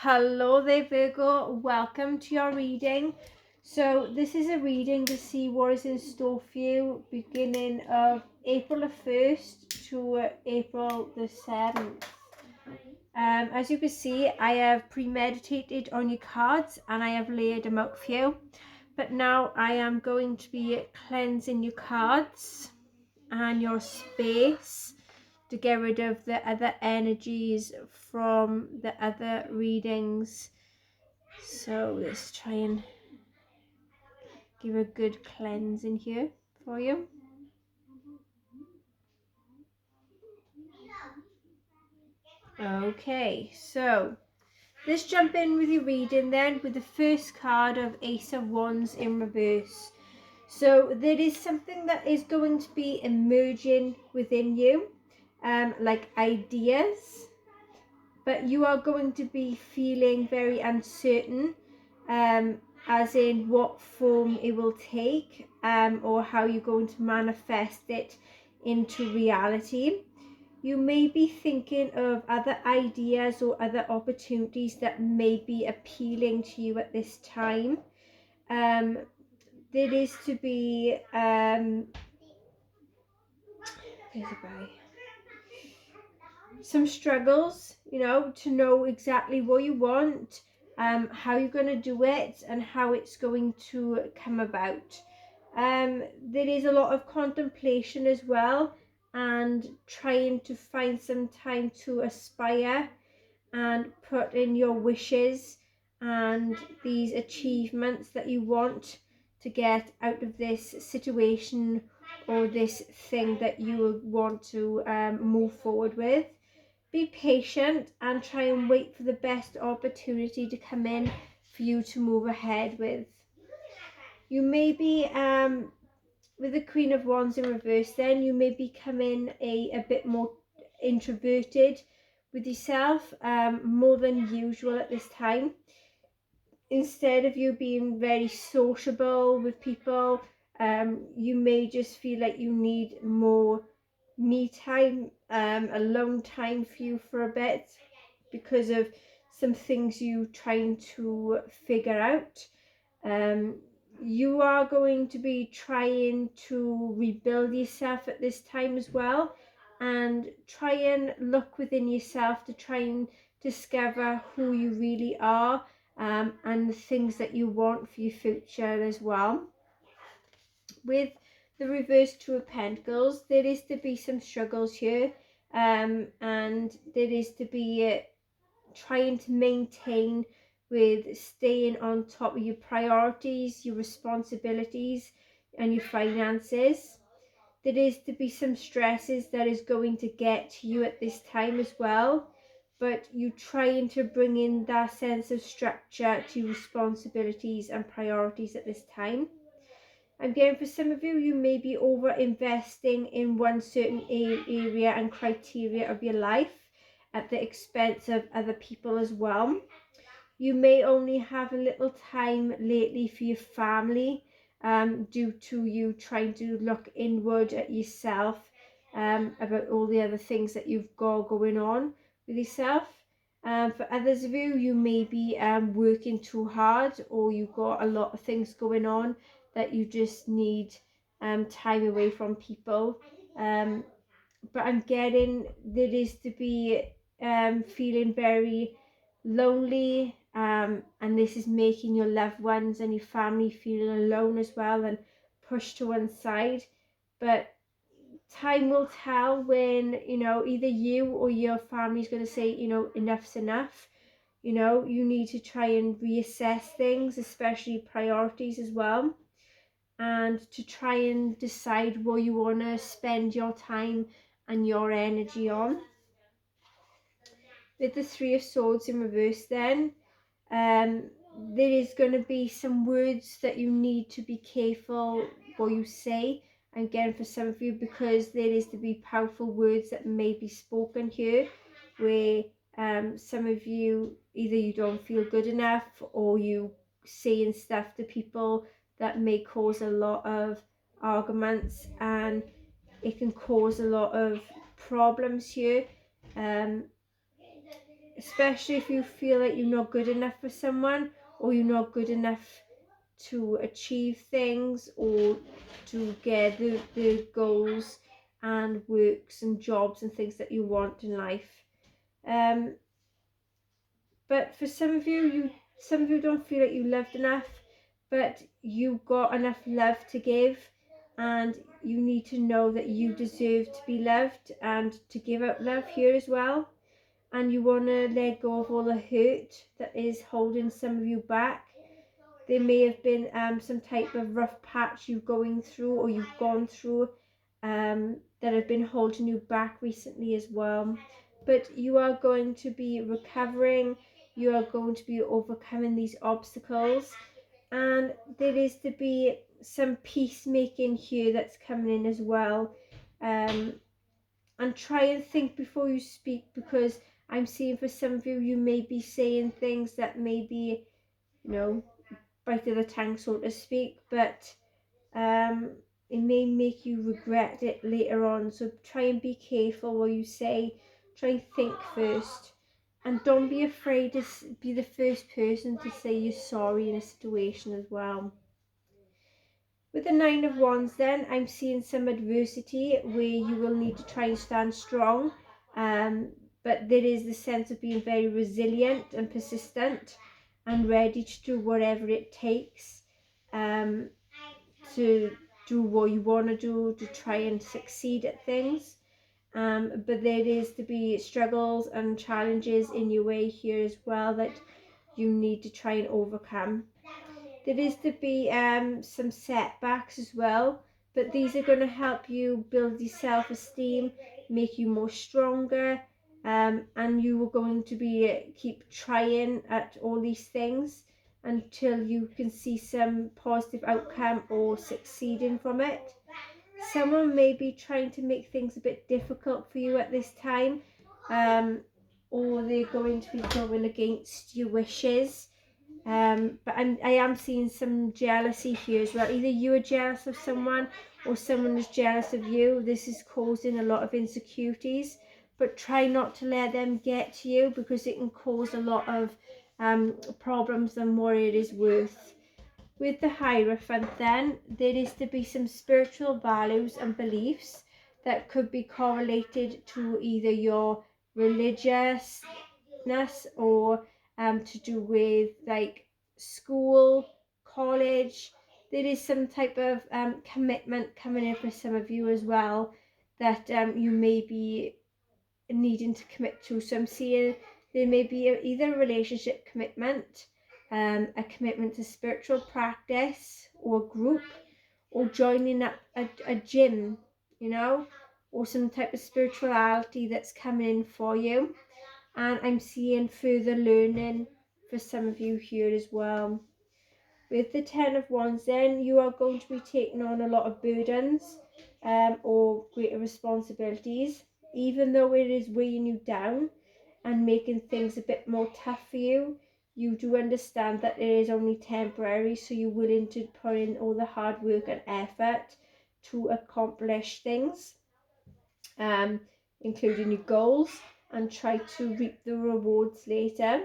Hello there, Virgo. Welcome to your reading. So this is a reading to see what is in store for you beginning of April the 1st to April the 7th. As you can see, I have premeditated on your cards and I have laid them out for you. But now I am going to be cleansing your cards and your space to get rid of the other energies from the other readings. So let's try and give a good cleanse in here for you. Okay, so let's jump in with your reading then with the first card of Ace of Wands in reverse. So there is something that is going to be emerging within you, like ideas, but you are going to be feeling very uncertain, as in what form it will take, or how you're going to manifest it into reality. You may be thinking of other ideas or other opportunities that may be appealing to you at this time. There is to be some struggles, to know exactly what you want, how you're going to do it, and how it's going to come about. There is a lot of contemplation as well, and trying to find some time to aspire and put in your wishes and these achievements that you want to get out of this situation or this thing that you want to move forward with. Be patient and try and wait for the best opportunity to come in for you to move ahead with. You may be, with the Queen of Wands in reverse, then you may be becoming a bit more introverted with yourself, more than usual at this time. Instead of you being very sociable with people, you may just feel like you need more me time, alone time for you for a bit, because of some things you trying to figure out. You are going to be trying to rebuild yourself at this time as well, and try and look within yourself to try and discover who you really are, and the things that you want for your future as well. With the reverse Two of Pentacles, there is to be some struggles here, and there is to be trying to maintain with staying on top of your priorities, your responsibilities, and your finances. There is to be some stresses that is going to get to you at this time as well, but you trying to bring in that sense of structure to responsibilities and priorities at this time. Again, for some of you, you may be over investing in one certain area and criteria of your life at the expense of other people as well. You may only have a little time lately for your family, due to you trying to look inward at yourself, about all the other things that you've got going on with yourself. For others of you, you may be working too hard, or you've got a lot of things going on that you just need time away from people. But I'm getting there is to be feeling very lonely, and this is making your loved ones and your family feel alone as well and pushed to one side. But time will tell when, either you or your family is going to say, enough's enough. You need to try and reassess things, especially priorities as well, and to try and decide what you want to spend your time and your energy on. With the Three of Swords in reverse then, there is going to be some words that you need to be careful what you say. Again, for some of you, because there is to be powerful words that may be spoken here, where some of you, either you don't feel good enough, or you saying stuff to people that may cause a lot of arguments, and it can cause a lot of problems here. especially if you feel like you're not good enough for someone, or you're not good enough to achieve things or to get the goals and works and jobs and things that you want in life. But for some of you don't feel like you loved enough, but you got enough love to give, and you need to know that you deserve to be loved and to give out love here as well. And you want to let go of all the hurt that is holding some of you back. There may have been some type of rough patch you're going through, or you've gone through, that have been holding you back recently as well. But you are going to be recovering, you are going to be overcoming these obstacles, and there is to be some peacemaking here that's coming in as well. And try and think before you speak, because I'm seeing for some of you, you may be saying things that may be, bite of the tongue, so to speak, but it may make you regret it later on. So try and be careful what you say. Try and think first, and don't be afraid to be the first person to say you're sorry in a situation as well. With the Nine of Wands then, I'm seeing some adversity where you will need to try and stand strong, but there is the sense of being very resilient and persistent and ready to do whatever it takes to do what you want to do, to try and succeed at things. But there is to be struggles and challenges in your way here as well that you need to try and overcome. There is to be some setbacks as well, but these are going to help you build your self-esteem, make you more stronger, and you are going to be keep trying at all these things until you can see some positive outcome or succeeding from it. Someone may be trying to make things a bit difficult for you at this time, or they're going to be going against your wishes. But I am seeing some jealousy here as well. Either you are jealous of someone or someone is jealous of you. This is causing a lot of insecurities, but try not to let them get to you, because it can cause a lot of problems than what it is worth. With the Hierophant then, there is to be some spiritual values and beliefs that could be correlated to either your religiousness or to do with like school, college. There is some type of commitment coming in for some of you as well that you may be needing to commit to. So I'm seeing there may be either a relationship commitment, a commitment to spiritual practice or group, or joining up a gym, or some type of spirituality that's coming in for you. And I'm seeing further learning for some of you here as well. With the Ten of Wands then, you are going to be taking on a lot of burdens or greater responsibilities, even though it is weighing you down and making things a bit more tough for you. You do understand that it is only temporary, so you're willing to put in all the hard work and effort to accomplish things, including your goals, and try to reap the rewards later.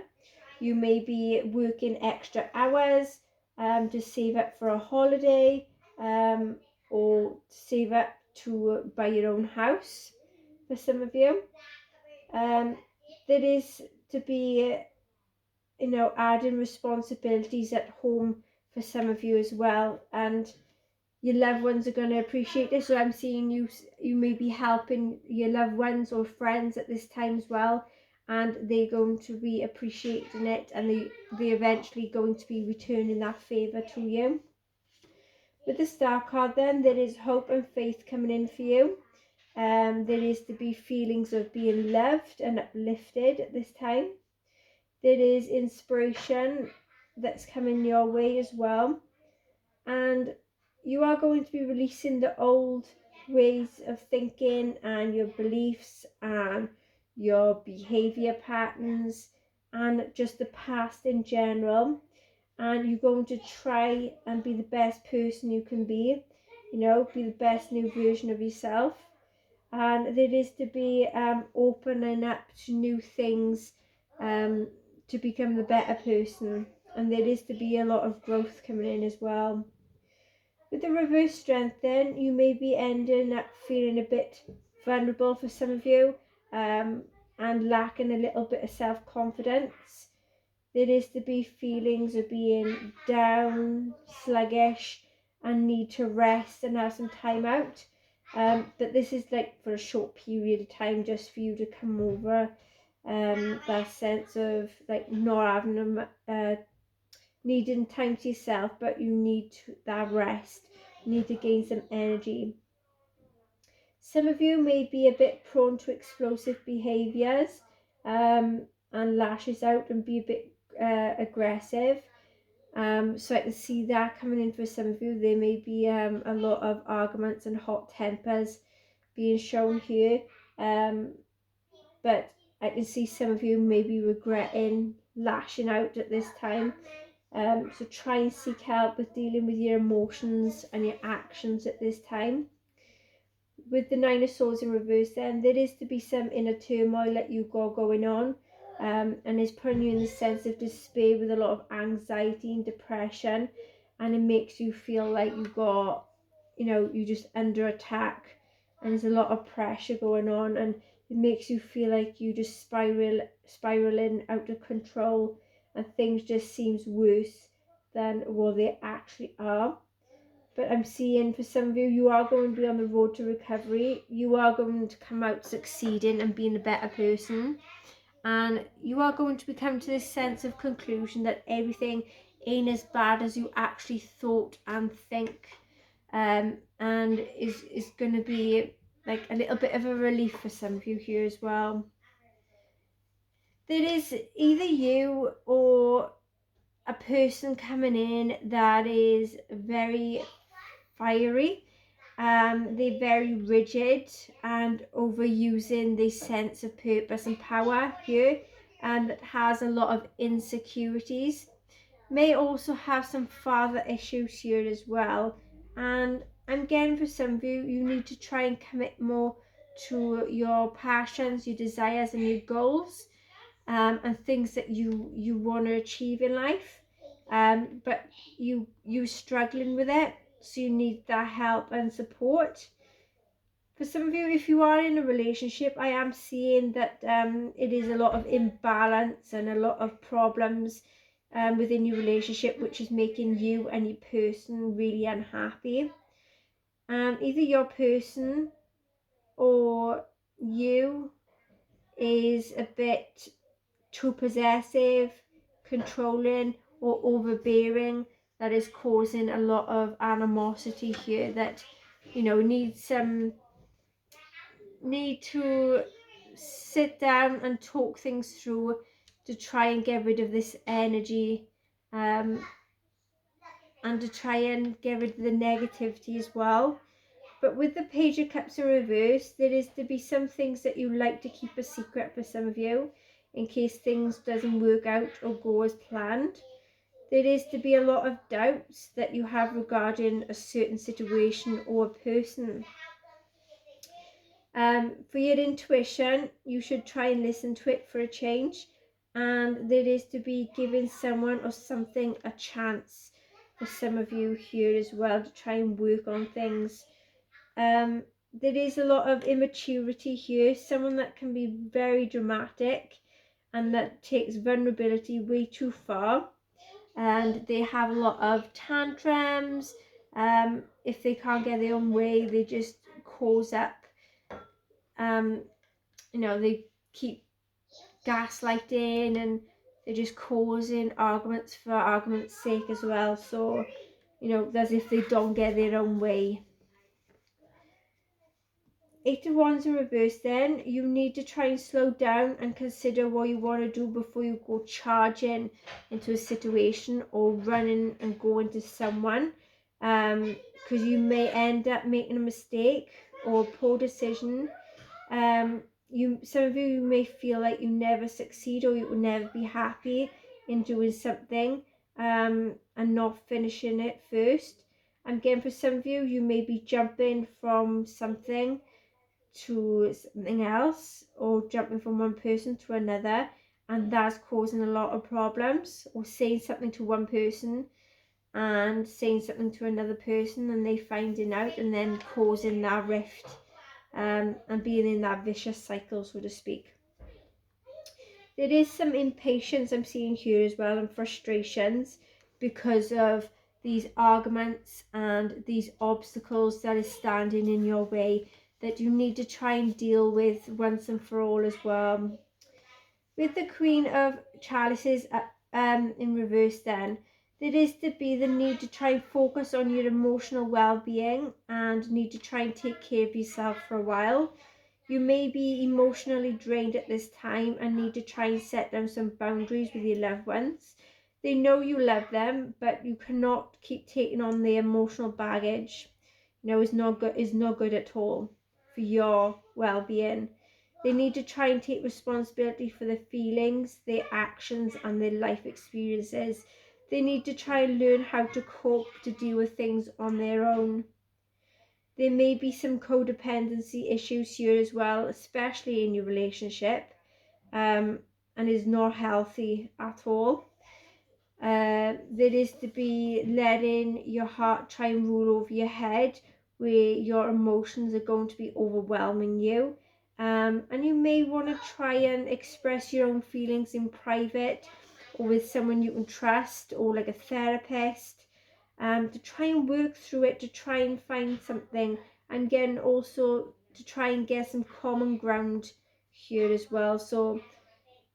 You may be working extra hours to save up for a holiday, or save up to buy your own house for some of you. There is to be, adding responsibilities at home for some of you as well, and your loved ones are going to appreciate this. So I'm seeing you may be helping your loved ones or friends at this time as well, and they're going to be appreciating it, and they're eventually going to be returning that favour to you. With the Star card then, there is hope and faith coming in for you. There is to be feelings of being loved and uplifted at this time. There is inspiration that's coming your way as well, and you are going to be releasing the old ways of thinking and your beliefs and your behavior patterns and just the past in general, and you're going to try and be the best person you can be, be the best new version of yourself. And there is to be opening up to new things to become the better person, and there is to be a lot of growth coming in as well. With the reverse strength then, you may be ending up feeling a bit vulnerable for some of you, and lacking a little bit of self-confidence. There is to be feelings of being down, sluggish, and need to rest and have some time out. But this is like for a short period of time, just for you to come over that sense of like not having needing time to yourself, but you need that rest. You need to gain some energy. Some of you may be a bit prone to explosive behaviours, and lashes out and be a bit aggressive. So I can see that coming in for some of you. There may be a lot of arguments and hot tempers being shown here. But I can see some of you may be regretting lashing out at this time. So try and seek help with dealing with your emotions and your actions at this time. With the Nine of Swords in reverse then, there is to be some inner turmoil that you've got going on, and it's putting you in the sense of despair with a lot of anxiety and depression, and it makes you feel like you're just under attack, and there's a lot of pressure going on, and it makes you feel like you just spiraling out of control, and things just seems worse than what they actually are. But I'm seeing for some of you, you are going to be on the road to recovery. You are going to come out succeeding and being a better person. And you are going to become to this sense of conclusion that everything ain't as bad as you actually thought and think. And is going to be like a little bit of a relief for some of you here as well. There is either you or a person coming in that is very fiery. They're very rigid and overusing this sense of purpose and power here, and that has a lot of insecurities. May also have some father issues here as well. And again, for some of you, you need to try and commit more to your passions, your desires, and your goals, and things that you want to achieve in life. But you're struggling with it, so you need that help and support. For some of you, if you are in a relationship, I am seeing that it is a lot of imbalance and a lot of problems within your relationship, which is making you and your person really unhappy. Either your person or you is a bit too possessive, controlling, or overbearing, that is causing a lot of animosity here, that need to sit down and talk things through to try and get rid of this energy, and to try and get rid of the negativity as well. But with the Page of Cups in reverse, there is to be some things that you like to keep a secret for some of you, in case things doesn't work out or go as planned. There is to be a lot of doubts that you have regarding a certain situation or a person. For your intuition, you should try and listen to it for a change. And there is to be giving someone or something a chance for some of you here as well, to try and work on things. There is a lot of immaturity here, someone that can be very dramatic and that takes vulnerability way too far, and they have a lot of tantrums. If they can't get their own way, they just cause up, they keep gaslighting, and they're just causing arguments for argument's sake as well, so as if they don't get their own way. Eight of Wands in reverse then, you need to try and slow down and consider what you want to do before you go charging into a situation or running and go into someone, because you may end up making a mistake or a poor decision. Some of you may feel like you never succeed, or you will never be happy in doing something, and not finishing it first. And again, for some of you, you may be jumping from something to something else, or jumping from one person to another, and that's causing a lot of problems, or saying something to one person and saying something to another person and they finding out and then causing that rift, and being in that vicious cycle, so to speak. There is some impatience I'm seeing here as well, and frustrations because of these arguments and these obstacles that are standing in your way that you need to try and deal with once and for all as well. With the Queen of Chalices in reverse, then there is to be the need to try and focus on your emotional well-being and need to try and take care of yourself for a while. You may be emotionally drained at this time and need to try and set down some boundaries with your loved ones. They know you love them, but you cannot keep taking on the emotional baggage. It's not good at all for your well-being. They need to try and take responsibility for their feelings, their actions, and their life experiences. They need to try and learn how to cope, to deal with things on their own. There may be some codependency issues here as well, especially in your relationship, and is not healthy at all. There is to be letting your heart try and rule over your head, where your emotions are going to be overwhelming you. And you may want to try and express your own feelings in private or with someone you can trust, or like a therapist, to try and work through it, to try and find something, and again also to try and get some common ground here as well. So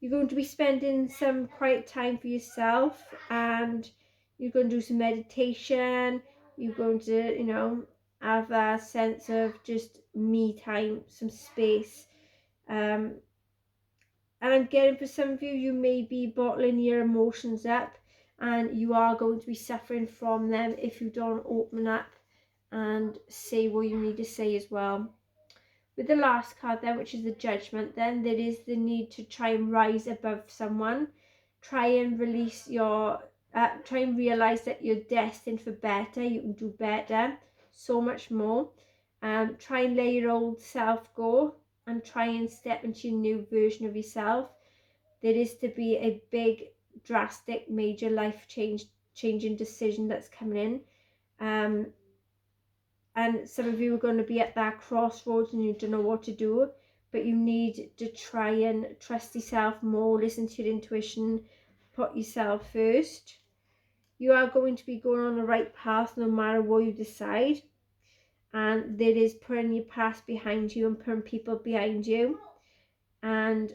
you're going to be spending some quiet time for yourself, and you're going to do some meditation. You're going to, have that sense of just me time, some space. And I'm getting, for some of you, you may be bottling your emotions up, and you are going to be suffering from them if you don't open up and say what you need to say as well. With the last card then, which is the Judgment, then there is the need to try and rise above someone, try and release try and realize that you're destined for better, you can do better, so much more. Try and let your old self go and try and step into your new version of yourself. There is to be a big, drastic, major life changing decision that's coming in. And some of you are going to be at that crossroads and you don't know what to do, but you need to try and trust yourself more, listen to your intuition, put yourself first. You are going to be going on the right path no matter what you decide, and there is putting your past behind you and putting people behind you. And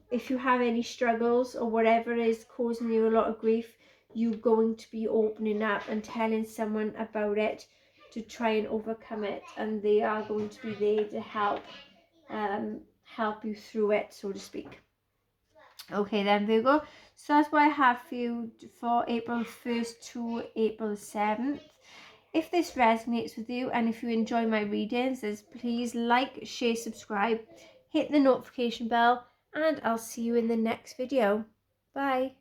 if you have any struggles or whatever is causing you a lot of grief, you're going to be opening up and telling someone about it to try and overcome it, and they are going to be there to help you through it, so to speak. Okay then, Virgo, so that's what I have for you for April 1st to April 7th. If this resonates with you and if you enjoy my readings, then please like, share, subscribe, hit the notification bell, and I'll see you in the next video. Bye.